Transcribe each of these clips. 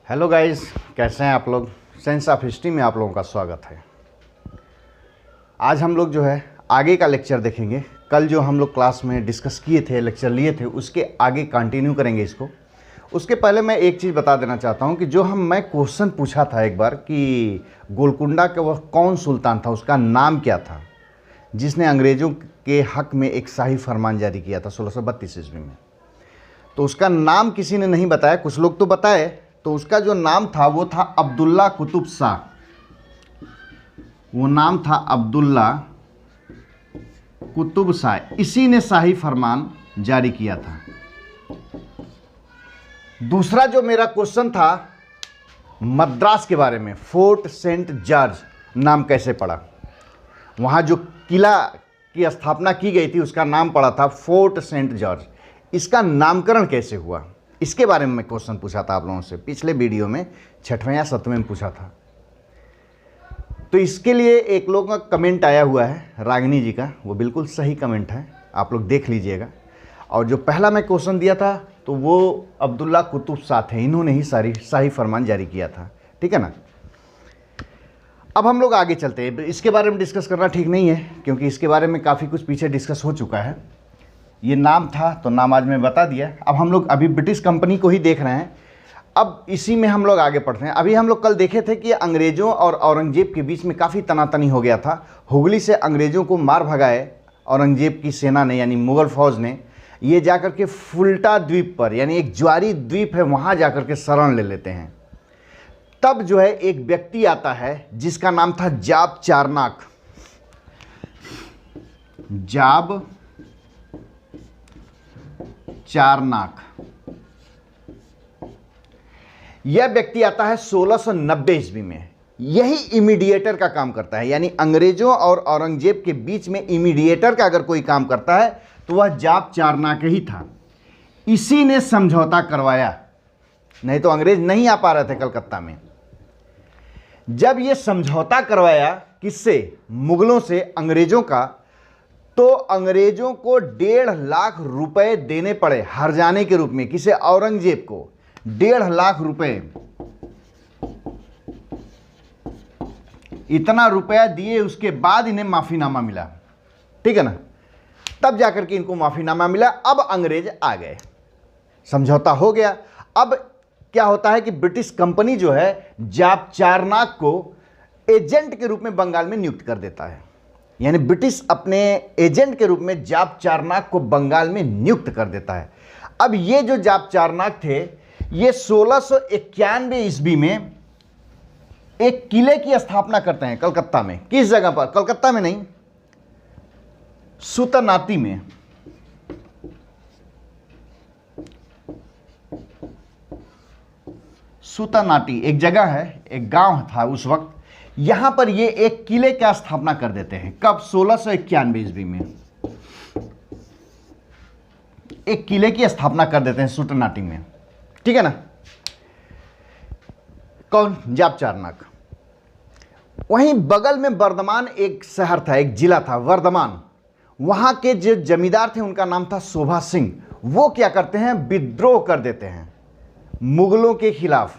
Hello guys, कैसे हैं आप लोग। साइंस ऑफ हिस्ट्री में आप लोगों का स्वागत है। आज हम लोग जो है आगे का लेक्चर देखेंगे। कल जो हम लोग क्लास में डिस्कस किए थे, लेक्चर लिए थे, उसके आगे कंटिन्यू करेंगे इसको। उसके पहले मैं एक चीज़ बता देना चाहता हूं कि जो मैं क्वेश्चन पूछा था एक बार कि गोलकुंडा का वह कौन सुल्तान था, उसका नाम क्या था, जिसने अंग्रेज़ों के हक़ में एक शाही फरमान जारी किया था 1632 ईस्वी में। तो उसका नाम किसी ने नहीं बताया, कुछ लोग तो बताए। तो उसका जो नाम था वो था अब्दुल्ला कुतुब शाह। वो नाम था अब्दुल्ला कुतुब शाह। इसी ने शाही फरमान जारी किया था। दूसरा जो मेरा क्वेश्चन था मद्रास के बारे में, फोर्ट सेंट जॉर्ज नाम कैसे पड़ा। वहाँ जो किला की स्थापना की गई थी उसका नाम पड़ा था फोर्ट सेंट जॉर्ज। इसका नामकरण कैसे हुआ, इसके बारे में मैं क्वेश्चन पूछा था आप लोगों से पिछले वीडियो में, 6वें या 7वें में पूछा था। तो इसके लिए एक लोग का कमेंट आया हुआ है रागिनी जी का, वो बिल्कुल सही कमेंट है, आप लोग देख लीजिएगा। और जो पहला मैं क्वेश्चन दिया था तो वो अब्दुल्ला कुतुब शाह थे, इन्होंने ही शाही फरमान जारी किया था। ठीक है ना। अब हम लोग आगे चलते हैं। इसके बारे में डिस्कस करना ठीक नहीं है क्योंकि इसके बारे में काफ़ी कुछ पीछे डिस्कस हो चुका है। ये नाम था तो नाम आज मैं बता दिया। अब हम लोग अभी ब्रिटिश कंपनी को ही देख रहे हैं। अब इसी में हम लोग आगे बढ़ते हैं। अभी हम लोग कल देखे थे कि अंग्रेज़ों और औरंगजेब के बीच में काफ़ी तनातनी हो गया था। हुगली से अंग्रेज़ों को मार भगाए औरंगजेब की सेना ने, यानी मुग़ल फ़ौज ने। ये जाकर के फुल्टा द्वीप पर, यानी एक ज्वारी द्वीप है, वहाँ जाकर के शरण ले लेते हैं। तब जो है एक व्यक्ति आता है जिसका नाम था जाब चारनाक। जाब चारनाक यह व्यक्ति आता है 1690 ईस्वी में। यही इमीडिएटर का काम करता है, यानी अंग्रेजों और औरंगजेब के बीच में इमीडिएटर का अगर कोई काम करता है तो वह जाब चारनाक ही था। इसी ने समझौता करवाया, नहीं तो अंग्रेज नहीं आ पा रहे थे कलकत्ता में। जब यह समझौता करवाया किससे, मुगलों से, अंग्रेजों का, तो अंग्रेजों को 1.5 लाख रुपए देने पड़े हर्जाने के रूप में। किसे, औरंगजेब को 1.5 लाख रुपए। इतना रुपया दिए उसके बाद इन्हें माफीनामा मिला। ठीक है ना। तब जाकर के इनको माफीनामा मिला। अब अंग्रेज आ गए, समझौता हो गया। अब क्या होता है कि ब्रिटिश कंपनी जो है जाब चारनाक को एजेंट के रूप में बंगाल में नियुक्त कर देता है। यानी ब्रिटिश अपने एजेंट के रूप में जाब चारनाक को बंगाल में नियुक्त कर देता है। अब ये जो जाब चारनाक थे, ये 1691 ईस्वी में एक किले की स्थापना करते हैं कलकत्ता में। किस जगह पर, कलकत्ता में नहीं, सुतनाती में। सुतनाटी एक जगह है, एक गांव था उस वक्त। यहां पर ये एक किले का स्थापना कर देते हैं। कब, 1691 ईस्वी में एक किले की स्थापना कर देते हैं सुतनाटी में। ठीक है ना। कौन, जाब चारनाक। वहीं बगल में वर्धमान एक शहर था, एक जिला था वर्धमान। वहां के जो जमींदार थे उनका नाम था शोभा सिंह। वो क्या करते हैं, विद्रोह कर देते हैं मुगलों के खिलाफ।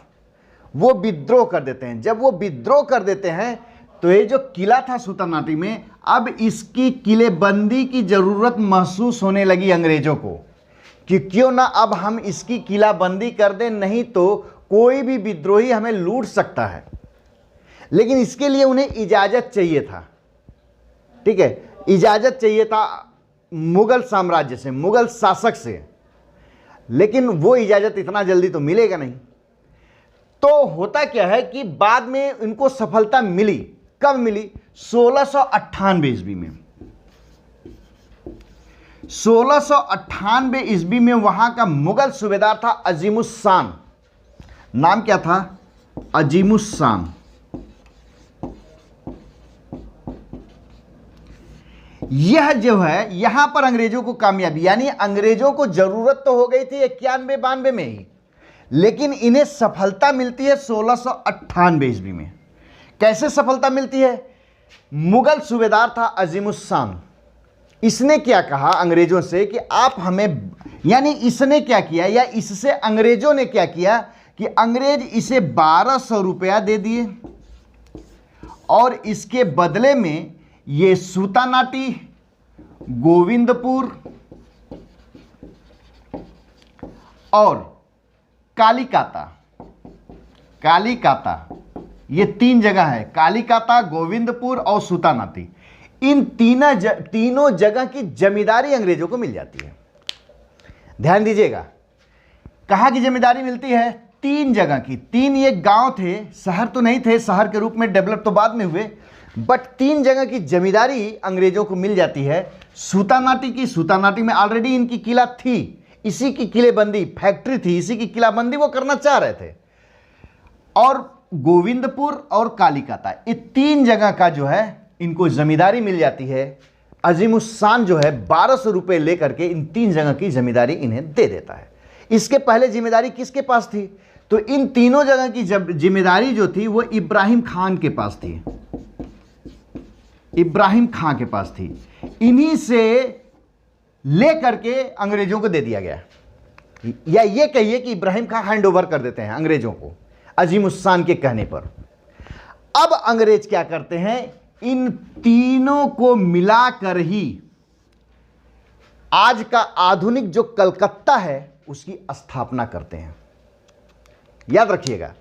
वो विद्रोह कर देते हैं। जब वो विद्रोह कर देते हैं तो ये जो किला था सुतनाटी में, अब इसकी किलेबंदी की जरूरत महसूस होने लगी अंग्रेजों को कि क्यों ना अब हम इसकी किलाबंदी कर दें, नहीं तो कोई भी विद्रोही हमें लूट सकता है। लेकिन इसके लिए उन्हें इजाजत चाहिए था। ठीक है, इजाजत चाहिए था मुगल साम्राज्य से, मुगल शासक से। लेकिन वो इजाजत इतना जल्दी तो मिलेगा नहीं। तो होता क्या है कि बाद में इनको सफलता मिली। कब मिली, 1698 ईस्वी में। 1698 ईस्वी में वहां का मुगल सूबेदार था अजीमुस्शान। नाम क्या था, अजीमुस्शान। यह जो है यहां पर अंग्रेजों को कामयाबी, यानी अंग्रेजों को जरूरत तो हो गई थी 91-92 में ही, लेकिन इन्हें सफलता मिलती है 1698 ईस्वी में। कैसे सफलता मिलती है, मुगल सूबेदार था अजीमुस्शान। इसने क्या कहा अंग्रेजों से कि आप हमें, यानी इसने क्या किया या इससे अंग्रेजों ने क्या किया कि अंग्रेज इसे 1200 रुपया दे दिए और इसके बदले में ये सूतानाटी, गोविंदपुर और कालीकाता, ये 3 जगह है, कालीकाता, गोविंदपुर और सूतानाटी। इन तीनों जगह की जमींदारी अंग्रेजों को मिल जाती है। ध्यान दीजिएगा, कहाँ की जमींदारी मिलती है? 3 जगह की। 3 ये गांव थे, शहर तो नहीं थे, शहर के रूप में डेवलप तो बाद में हुए, बट 3 जगह की जमींदारी अंग्रेजों को मिल जाती है। सूतानाटी में ऑलरेडी इनकी किला थी, इसी की किलेबंदी, फैक्ट्री थी, इसी की किलाबंदी वो करना चाह रहे थे। और गोविंदपुर और कालीकाता, ये 3 जगह का जो है इनको जमींदारी मिल जाती है। अजीमुस्शान जो है 1200 रुपये लेकर के इन 3 जगह की जमींदारी इन्हें दे देता है। इसके पहले जिम्मेदारी किसके पास थी? तो इन तीनों जगह की जिम्मेदारी जो थी वो इब्राहिम खान के पास थी, इब्राहिम खां के पास थी। इन्हीं से लेकर के अंग्रेजों को दे दिया गया, या ये कहिए कि इब्राहिम खां हैंड ओवर कर देते हैं अंग्रेजों को अजीमुस्शान के कहने पर। अब अंग्रेज क्या करते हैं? इन तीनों को मिलाकर ही आज का आधुनिक जो कलकत्ता है उसकी स्थापना करते हैं। याद रखिएगा,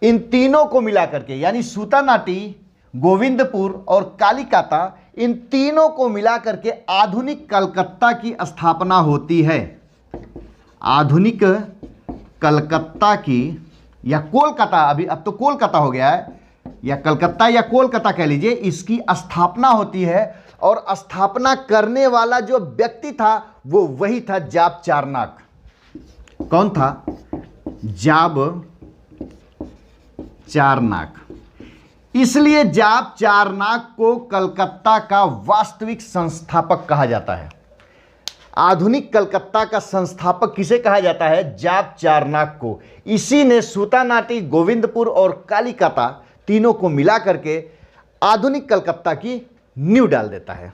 इन तीनों को मिलाकर के, यानी सूतानाटी, गोविंदपुर और कालीकाता, इन तीनों को मिलाकर के आधुनिक कलकत्ता की स्थापना होती है। आधुनिक कलकत्ता की, या कोलकाता, अभी अब तो कोलकाता हो गया है, या कलकत्ता या कोलकाता कह लीजिए, इसकी स्थापना होती है। और स्थापना करने वाला जो व्यक्ति था वो वही था जाब चारनाक। कौन था? जाब चारनाक। इसलिए जाब चारनाक को कलकत्ता का वास्तविक संस्थापक कहा जाता है। आधुनिक कलकत्ता का संस्थापक किसे कहा जाता है? जाब चारनाक को। इसी ने सूतानाटी, गोविंदपुर और कालीकाता तीनों को मिला करके आधुनिक कलकत्ता की नींव डाल देता है।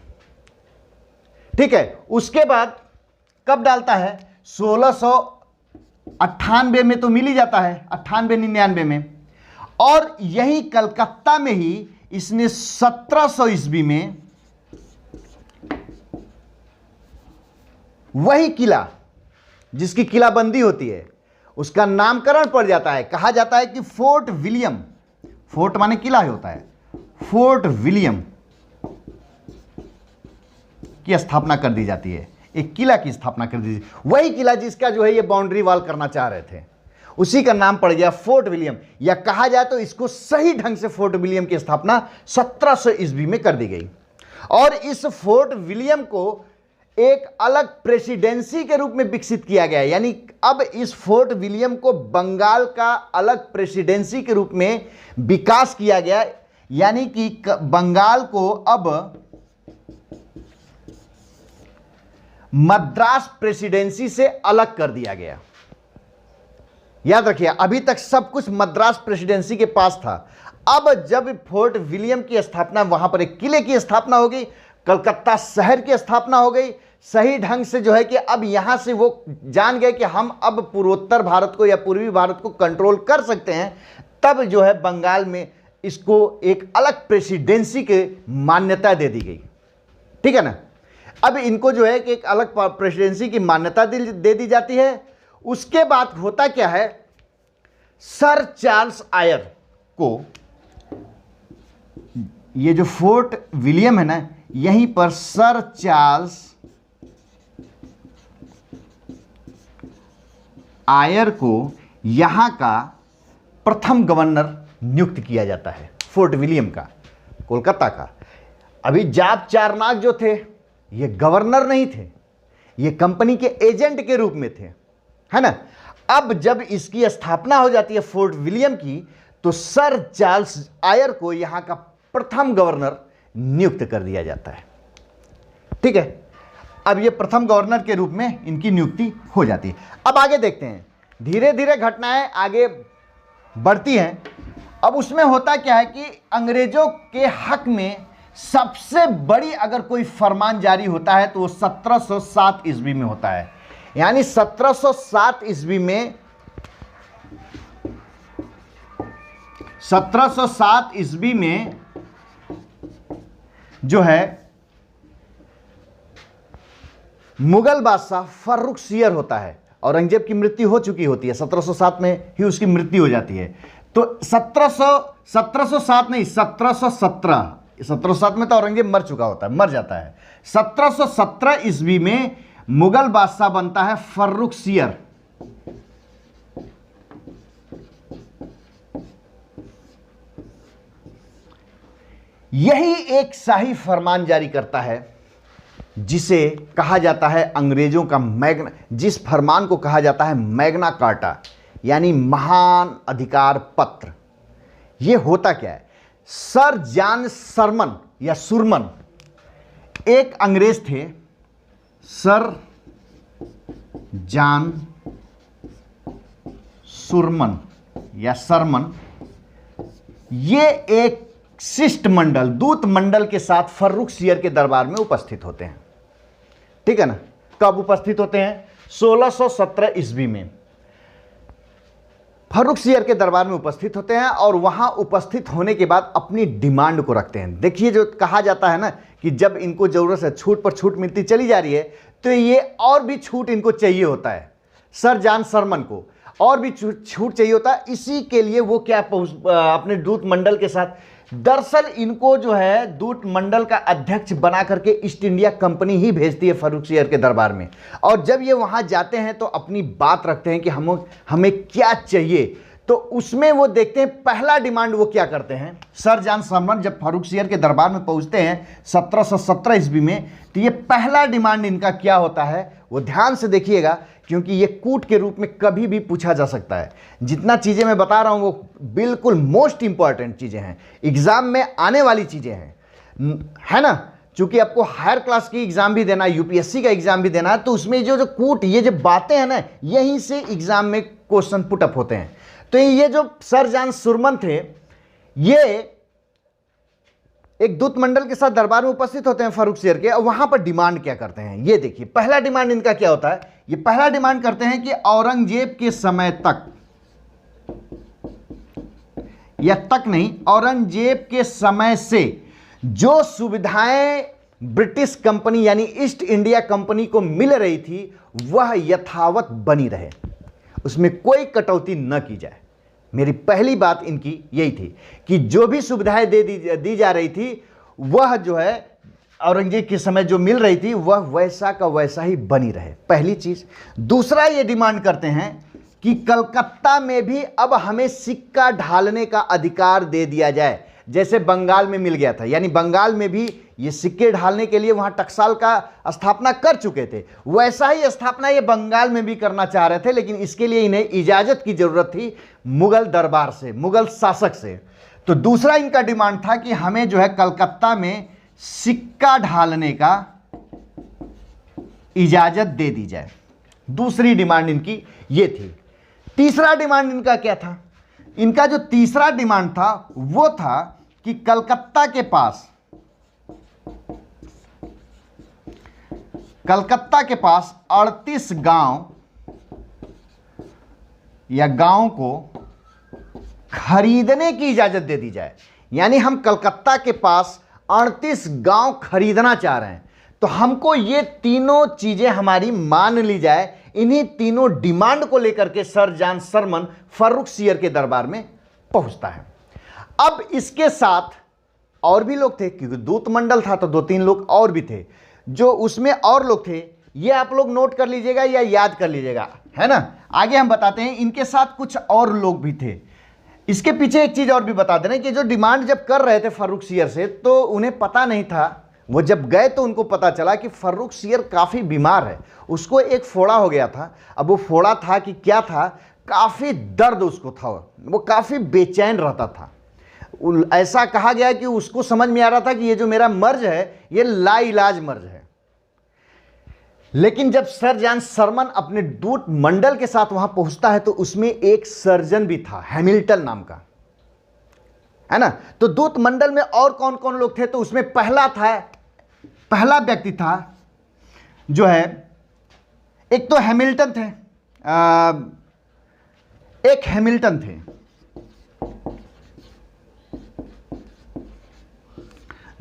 ठीक है, उसके बाद कब डालता है? 1698 में तो मिल ही जाता है, 98-99 में। और यही कलकत्ता में ही इसने 1700 ईस्वी में वही किला जिसकी किलाबंदी होती है उसका नामकरण पड़ जाता है। कहा जाता है कि फोर्ट विलियम, फोर्ट माने किला ही होता है, फोर्ट विलियम की स्थापना कर दी जाती है। एक किला की स्थापना कर दी, वही किला जिसका जो है ये बाउंड्री वॉल करना चाह रहे थे, उसी का नाम पड़ गया फोर्ट विलियम। या कहा जाए तो इसको सही ढंग से फोर्ट विलियम की स्थापना 1700 ईस्वी में कर दी गई। और इस फोर्ट विलियम को एक अलग प्रेसिडेंसी के रूप में विकसित किया गया। यानी अब इस फोर्ट विलियम को बंगाल का अलग प्रेसिडेंसी के रूप में विकास किया गया। यानी कि बंगाल को अब मद्रास प्रेसिडेंसी से अलग कर दिया गया। याद रखिए, अभी तक सब कुछ मद्रास प्रेसिडेंसी के पास था। अब जब फोर्ट विलियम की स्थापना, वहां पर एक किले की स्थापना हो गई, कलकत्ता शहर की स्थापना हो गई, सही ढंग से जो है कि अब यहां से वो जान गए कि हम अब पूर्वोत्तर भारत को या पूर्वी भारत को कंट्रोल कर सकते हैं। तब जो है बंगाल में इसको एक अलग प्रेसिडेंसी के मान्यता दे दी गई। ठीक है ना? अब इनको जो है कि एक अलग प्रेसिडेंसी की मान्यता दे दी जाती है। उसके बाद होता क्या है, सर चार्ल्स आयर को, ये जो फोर्ट विलियम है ना, यहीं पर सर चार्ल्स आयर को यहां का प्रथम गवर्नर नियुक्त किया जाता है, फोर्ट विलियम का, कोलकाता का। अभी जाब चारनाक जो थे ये गवर्नर नहीं थे, ये कंपनी के एजेंट के रूप में थे, है ना। अब जब इसकी स्थापना हो जाती है फोर्ट विलियम की, तो सर चार्ल्स आयर को यहां का प्रथम गवर्नर नियुक्त कर दिया जाता है। ठीक है, अब ये प्रथम गवर्नर के रूप में इनकी नियुक्ति हो जाती है। अब आगे देखते हैं, धीरे धीरे घटनाएं आगे बढ़ती हैं। अब उसमें होता क्या है कि अंग्रेजों के हक में सबसे बड़ी अगर कोई फरमान जारी होता है तो वो 1707 ईस्वी में होता है। यानी 1707 ईस्वी में 1707 ईस्वी में जो है मुगल बादशाह फर्रुखसियर होता है। औरंगजेब की मृत्यु हो चुकी होती है, 1707 में ही उसकी मृत्यु हो जाती है। तो 1707 नहीं, 1707 में तो औरंगजेब मर चुका होता है, मर जाता है। 1717 ईस्वी में मुगल बादशाह बनता है फर्रुखसियर। यही एक शाही फरमान जारी करता है जिसे कहा जाता है अंग्रेजों का मैग्ना, जिस फरमान को कहा जाता है मैग्ना कार्टा, यानी महान अधिकार पत्र। यह होता क्या है? सर जॉन सरमन या सुरमन एक अंग्रेज थे। सर जॉन सुरमन या सरमन, ये एक शिष्टमंडल, दूत मंडल के साथ फर्रुखसियर के दरबार में उपस्थित होते हैं। ठीक है ना? कब उपस्थित होते हैं? 1617 ईस्वी में फर्रुखसियर के दरबार में उपस्थित होते हैं और वहां उपस्थित होने के बाद अपनी डिमांड को रखते हैं। देखिए, जो कहा जाता है ना कि जब इनको जरूरत है, छूट पर छूट मिलती चली जा रही है, तो ये और भी छूट इनको चाहिए होता है। सर जॉन सरमन को और भी छूट चाहिए होता है। इसी के लिए वो क्या अपने दूत मंडल के साथ, दरअसल इनको जो है दूत मंडल का अध्यक्ष बना करके ईस्ट इंडिया कंपनी ही भेजती है फर्रुखसियर के दरबार में। और जब ये वहां जाते हैं तो अपनी बात रखते हैं कि हमें क्या चाहिए। तो उसमें वो देखते हैं पहला डिमांड वो क्या करते हैं। सर जॉन सरमन जब फर्रुखसियर के दरबार में पहुंचते हैं 1717 ईस्वी में, तो ये पहला डिमांड इनका क्या होता है वो ध्यान से देखिएगा, क्योंकि ये कूट के रूप में कभी भी पूछा जा सकता है। जितना चीज़ें मैं बता रहा हूं वो बिल्कुल मोस्ट इंपॉर्टेंट चीज़ें हैं, एग्जाम में आने वाली चीज़ें हैं, है ना? चूंकि आपको हायर क्लास की एग्जाम भी देना है, यूपीएससी का एग्जाम भी देना है, तो उसमें जो कूट, ये जो बातें हैं ना, यहीं से एग्जाम में क्वेश्चन पुटअप होते हैं। तो ये जो सर जॉन सुरमन थे, ये एक दूत मंडल के साथ दरबार में उपस्थित होते हैं फर्रुखसियर के, और वहां पर डिमांड क्या करते हैं ये देखिए। पहला डिमांड इनका क्या होता है? ये पहला डिमांड करते हैं कि औरंगजेब के समय तक, या तक नहीं, औरंगजेब के समय से जो सुविधाएं ब्रिटिश कंपनी यानी ईस्ट इंडिया कंपनी को मिल रही थी वह यथावत बनी रहे, उसमें कोई कटौती न की जाए। मेरी पहली बात इनकी यही थी कि जो भी सुविधाएं दी जा रही थी वह जो है औरंगजेब के समय जो मिल रही थी वह वैसा का वैसा ही बनी रहे, पहली चीज। दूसरा ये डिमांड करते हैं कि कलकत्ता में भी अब हमें सिक्का ढालने का अधिकार दे दिया जाए, जैसे बंगाल में मिल गया था। यानी बंगाल में भी ये सिक्के ढालने के लिए वहां टकसाल का स्थापना कर चुके थे, वैसा ही स्थापना ये बंगाल में भी करना चाह रहे थे, लेकिन इसके लिए इन्हें इजाजत की जरूरत थी मुगल दरबार से, मुगल शासक से। तो दूसरा इनका डिमांड था कि हमें जो है कलकत्ता में सिक्का ढालने का इजाजत दे दी जाए। दूसरी डिमांड इनकी ये थी। तीसरा डिमांड इनका क्या था? इनका जो तीसरा डिमांड था वो था कि कलकत्ता के पास 38 गांव या गांव को खरीदने की इजाजत दे दी जाए। यानी हम कलकत्ता के पास 38 गांव खरीदना चाह रहे हैं, तो हमको ये तीनों चीजें हमारी मान ली जाए। इन्हीं तीनों डिमांड को लेकर के सर जॉन सरमन फर्रुखसियर के दरबार में पहुंचता है। अब इसके साथ और भी लोग थे, क्योंकि दूत मंडल था तो 2-3 लोग और भी थे। जो उसमें और लोग थे ये आप लोग नोट कर लीजिएगा या याद कर लीजिएगा, है ना? आगे हम बताते हैं। इनके साथ कुछ और लोग भी थे। इसके पीछे एक चीज और भी बता दें कि जो डिमांड जब कर रहे थे फर्रुखसियर से, तो उन्हें पता नहीं था। वो जब गए तो उनको पता चला कि फर्रुखसियर काफी बीमार है, उसको एक फोड़ा हो गया था। अब वो फोड़ा था कि क्या था, काफी दर्द उसको था, वो काफी बेचैन रहता था। ऐसा कहा गया कि उसको समझ में आ रहा था कि ये जो मेरा मर्ज है ये लाइलाज मर्ज है। लेकिन जब सर जॉन सरमन अपने दूत मंडल के साथ वहां पहुंचता है तो उसमें एक सर्जन भी था, हैमिल्टन नाम का, है ना? तो दूत मंडल में और कौन कौन लोग थे? तो उसमें पहला व्यक्ति था जो है, एक तो हैमिल्टन थे, एक हैमिल्टन थे,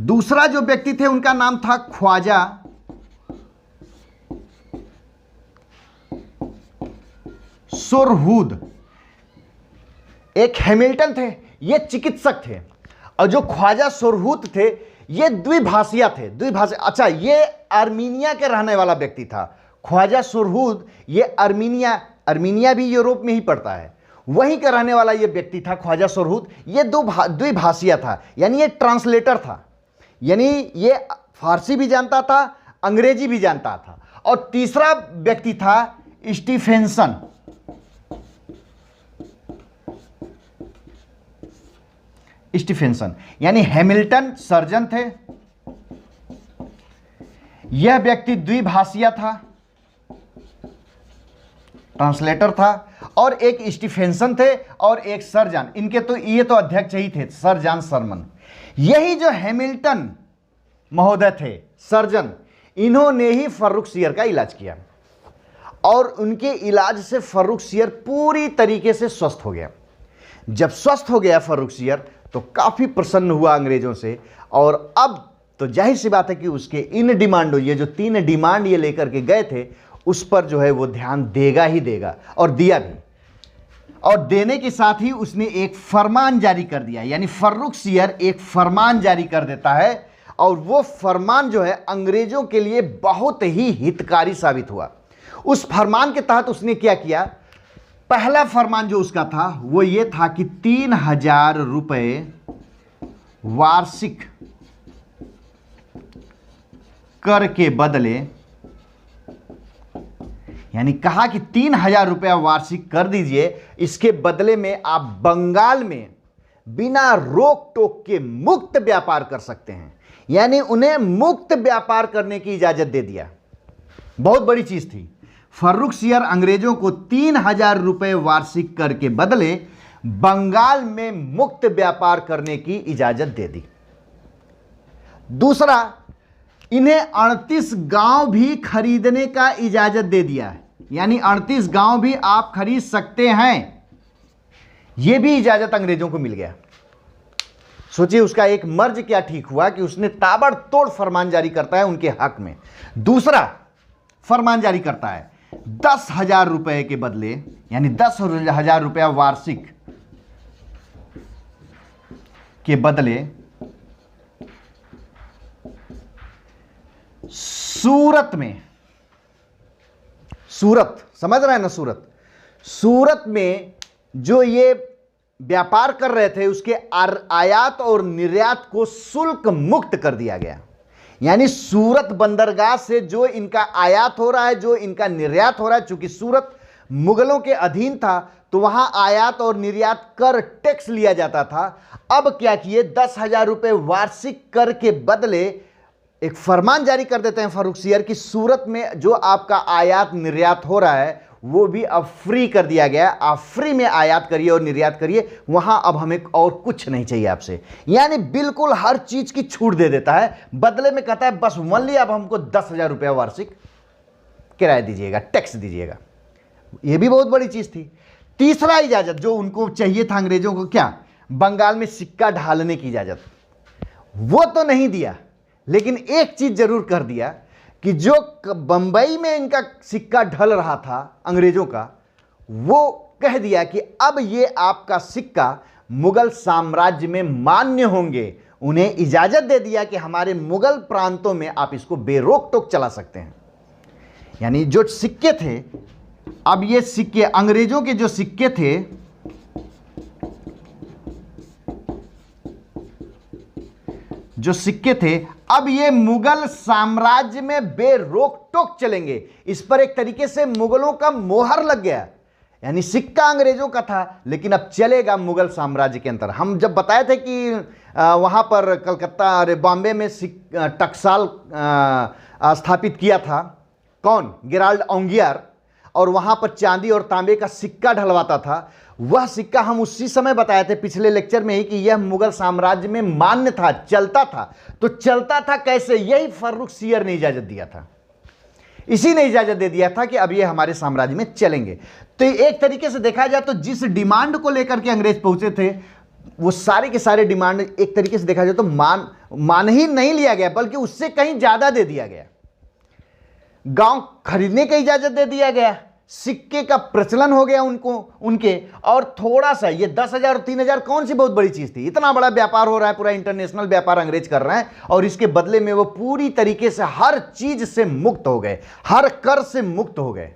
दूसरा जो व्यक्ति थे उनका नाम था ख्वाजा सोरहूद। एक हैमिल्टन थे, ये चिकित्सक थे, और जो ख्वाजा सोरहूद थे ये द्विभाषिया थे। द्विभाषा, अच्छा, ये आर्मीनिया के रहने वाला व्यक्ति था। ख्वाजा सोरहूद ये आर्मीनिया भी यूरोप में ही पड़ता है, वहीं का रहने वाला ये व्यक्ति था ख्वाजा सोरहूद। ये द्विभाषिया था, यानी ये ट्रांसलेटर था, यानी ये फारसी भी जानता था, अंग्रेजी भी जानता था। और तीसरा व्यक्ति था स्टीफेंसन। स्टीफेंसन यानी हैमिल्टन सर्जन थे, यह व्यक्ति द्विभाषिया था, ट्रांसलेटर था, और एक स्टीफेंसन थे और एक सर्जन। इनके तो ये तो अध्यक्ष ही थे, सर जॉन सरमन। यही जो हैमिल्टन महोदय थे सर्जन, इन्होंने ही फर्रुखसियर का इलाज किया, और उनके इलाज से फर्रुखसियर पूरी तरीके से स्वस्थ हो गया। जब स्वस्थ हो गया फर्रुखसियर तो काफ़ी प्रसन्न हुआ अंग्रेज़ों से, और अब तो जाहिर सी बात है कि उसके इन डिमांडों, ये जो 3 डिमांड ये लेकर के गए थे, उस पर जो है वो ध्यान देगा ही देगा, और दिया भी। और देने के साथ ही उसने एक फरमान जारी कर दिया, यानी फर्रुखसियर एक फरमान जारी कर देता है, और वो फरमान जो है अंग्रेज़ों के लिए बहुत ही हितकारी साबित हुआ। उस फरमान के तहत उसने क्या किया, पहला फरमान जो उसका था वो ये था कि 3000 रुपये वार्षिक कर के बदले, यानी कहा कि 3000 रुपया वार्षिक कर दीजिए, इसके बदले में आप बंगाल में बिना रोक टोक के मुक्त व्यापार कर सकते हैं। यानी उन्हें मुक्त व्यापार करने की इजाजत दे दिया। बहुत बड़ी चीज थी। फर्रुखसियर अंग्रेजों को 3000 रुपये वार्षिक कर के बदले बंगाल में मुक्त व्यापार करने की इजाजत दे दी। दूसरा, इन्हें 38 गांव भी खरीदने का इजाजत दे दिया है, यानी 38 गांव भी आप खरीद सकते हैं, यह भी इजाजत अंग्रेजों को मिल गया। सोचिए उसका एक मर्ज क्या ठीक हुआ कि उसने ताबड़तोड़ फरमान जारी करता है उनके हक में। दूसरा फरमान जारी करता है 10,000 रुपए के बदले, यानी 10,000 रुपया वार्षिक के बदले सूरत में, सूरत समझ रहे हैं ना, सूरत में जो ये व्यापार कर रहे थे उसके आयात और निर्यात को शुल्क मुक्त कर दिया गया। यानी सूरत बंदरगाह से जो इनका आयात हो रहा है, जो इनका निर्यात हो रहा है, चूंकि सूरत मुगलों के अधीन था तो वहां आयात और निर्यात कर टैक्स लिया जाता था। अब क्या किए, 10,000 रुपये वार्षिक कर के बदले एक फरमान जारी कर देते हैं फर्रुखसियर कि सूरत में जो आपका आयात निर्यात हो रहा है वो भी अब फ्री कर दिया गया, आप फ्री में आयात करिए और निर्यात करिए, वहां अब हमें और कुछ नहीं चाहिए आपसे। यानी बिल्कुल हर चीज की छूट दे देता है, बदले में कहता है बस ओनली अब हमको 10,000 रुपया वार्षिक किराया दीजिएगा, टैक्स दीजिएगा। यह भी बहुत बड़ी चीज थी। तीसरा इजाजत जो उनको चाहिए था अंग्रेजों को, क्या, बंगाल में सिक्का ढालने की इजाजत, वो तो नहीं दिया, लेकिन एक चीज जरूर कर दिया कि जो बंबई में इनका सिक्का ढल रहा था अंग्रेजों का, वो कह दिया कि अब ये आपका सिक्का मुगल साम्राज्य में मान्य होंगे। उन्हें इजाजत दे दिया कि हमारे मुगल प्रांतों में आप इसको बेरोक टोक चला सकते हैं। यानी जो सिक्के थे, अब ये सिक्के अंग्रेजों के जो सिक्के थे, अब ये मुगल साम्राज्य में बेरोक टोक चलेंगे। इस पर एक तरीके से मुगलों का मोहर लग गया। यानी सिक्का अंग्रेजों का था लेकिन अब चलेगा मुगल साम्राज्य के अंदर। हम जब बताए थे कि वहां पर कलकत्ता और बॉम्बे में टकसाल स्थापित किया था, कौन, गेराल्ड औंगियार, और वहां पर चांदी और तांबे का सिक्का ढलवाता था। वह सिक्का हम उसी समय बताए थे पिछले लेक्चर में ही कि यह मुगल साम्राज्य में मान्य था, चलता था। तो चलता था कैसे, यही फर्रुखसियर ने इजाजत दिया था, इसी ने इजाजत दे दिया था कि अब ये हमारे साम्राज्य में चलेंगे। तो एक तरीके से देखा जाए तो जिस डिमांड को लेकर के अंग्रेज पहुंचे थे वो सारे के सारे डिमांड एक तरीके से देखा जाए तो मान ही नहीं लिया गया, बल्कि उससे कहीं ज्यादा दे दिया गया। गांव खरीदने की इजाजत दे दिया गया, सिक्के का प्रचलन हो गया उनके, और थोड़ा सा ये 10,000 और 3,000 कौन सी बहुत बड़ी चीज थी। इतना बड़ा व्यापार हो रहा है, पूरा इंटरनेशनल व्यापार अंग्रेज कर रहे हैं, और इसके बदले में वो पूरी तरीके से हर चीज से मुक्त हो गए, हर कर से मुक्त हो गए।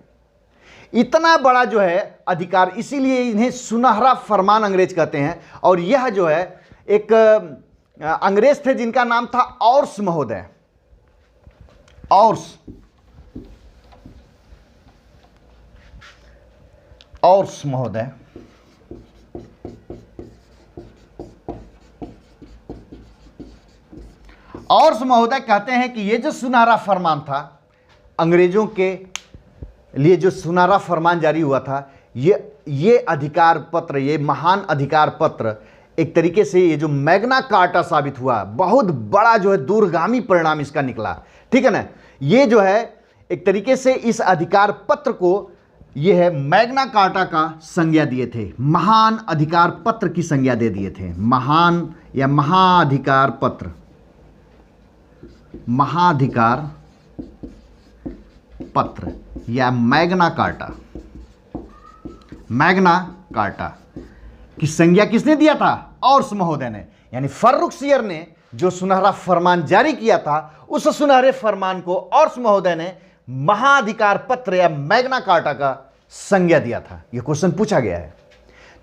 इतना बड़ा जो है अधिकार, इसीलिए इन्हें सुनहरा फरमान अंग्रेज कहते हैं। और यह जो है एक अंग्रेज थे जिनका नाम था ऑर्स महोदय। ऑर्स महोदय कहते हैं कि ये जो सुनहरा फरमान था, अंग्रेजों के लिए जो सुनहरा फरमान जारी हुआ था, ये अधिकार पत्र, ये महान अधिकार पत्र एक तरीके से ये जो मैग्ना कार्टा साबित हुआ, बहुत बड़ा जो है दूरगामी परिणाम इसका निकला। ठीक है ना, ये जो है एक तरीके से इस अधिकार पत्र को ये है मैग्ना कार्टा का संज्ञा दिए थे, महान अधिकार पत्र की संज्ञा दे दिए थे। महान या महाधिकार पत्र, महाधिकार पत्र या मैग्ना कार्टा की संज्ञा किसने दिया था? ऑर्स महोदय ने। यानी फर्रुखसियर ने जो सुनहरा फरमान जारी किया था, उस सुनहरे फरमान को ऑर्स महोदय ने महाधिकार पत्र या मैग्ना कार्टा का संज्ञा दिया था। यह क्वेश्चन पूछा गया है।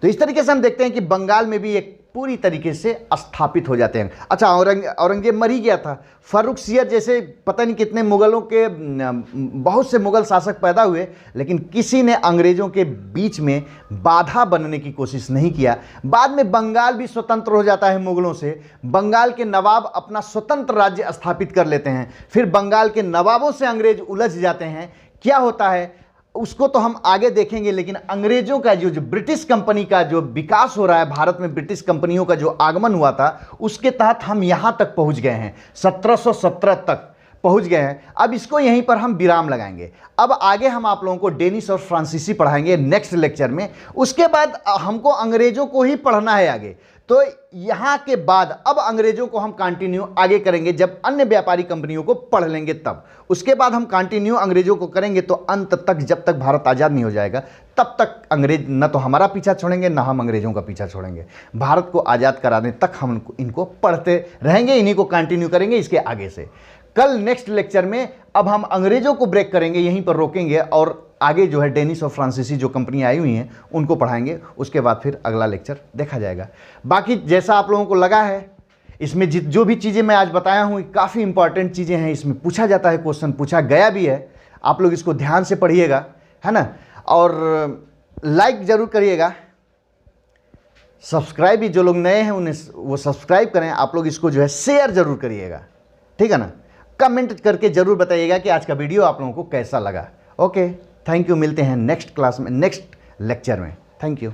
तो इस तरीके से हम देखते हैं कि बंगाल में भी एक पूरी तरीके से स्थापित हो जाते हैं। अच्छा, औरंगजेब मर ही गया था। फर्रुखसियर जैसे पता नहीं कितने मुगलों के बहुत से मुगल शासक पैदा हुए, लेकिन किसी ने अंग्रेजों के बीच में बाधा बनने की कोशिश नहीं किया। बाद में बंगाल भी स्वतंत्र हो जाता है मुगलों से। बंगाल के नवाब अपना स्वतंत्र राज्य स्थापित कर लेते हैं। फिर बंगाल के नवाबों से अंग्रेज उलझ जाते हैं। क्या होता है उसको तो हम आगे देखेंगे, लेकिन अंग्रेजों का जो ब्रिटिश कंपनी का जो विकास हो रहा है, भारत में ब्रिटिश कंपनियों का जो आगमन हुआ था, उसके तहत हम यहां तक पहुंच गए हैं, 1717 तक पहुंच गए हैं। अब इसको यहीं पर हम विराम लगाएंगे। अब आगे हम आप लोगों को डेनिस और फ्रांसीसी पढ़ाएंगे नेक्स्ट लेक्चर में। उसके बाद हमको अंग्रेजों को ही पढ़ना है आगे। तो यहां के बाद अब अंग्रेजों को हम कंटिन्यू आगे करेंगे, जब अन्य व्यापारी कंपनियों को पढ़ लेंगे तब। उसके बाद हम कंटिन्यू अंग्रेजों को करेंगे, तो अंत तक, जब तक भारत आज़ाद नहीं हो जाएगा, तब तक अंग्रेज न तो हमारा पीछा छोड़ेंगे, न हम अंग्रेजों का पीछा छोड़ेंगे। भारत को आज़ाद कराने तक हम इनको पढ़ते रहेंगे, इन्हीं को कंटिन्यू करेंगे इसके आगे से। कल नेक्स्ट लेक्चर में अब हम अंग्रेजों को ब्रेक करेंगे, यहीं पर रोकेंगे, और आगे जो है डेनिस और फ्रांसीसी जो कंपनियां आई हुई हैं उनको पढ़ाएंगे। उसके बाद फिर अगला लेक्चर देखा जाएगा। बाकी जैसा आप लोगों को लगा है, इसमें जो भी चीज़ें मैं आज बताया हूँ काफ़ी इंपॉर्टेंट चीज़ें हैं, इसमें पूछा जाता है, क्वेश्चन पूछा गया भी है। आप लोग इसको ध्यान से पढ़िएगा, है ना, और लाइक ज़रूर करिएगा। सब्सक्राइब भी, जो लोग नए हैं उन्हें वो सब्सक्राइब करें। आप लोग इसको जो है शेयर ज़रूर करिएगा, ठीक है ना। कमेंट करके ज़रूर बताइएगा कि आज का वीडियो आप लोगों को कैसा लगा। Okay, thank you. मिलते हैं नेक्स्ट क्लास में, नेक्स्ट लेक्चर में। Thank you.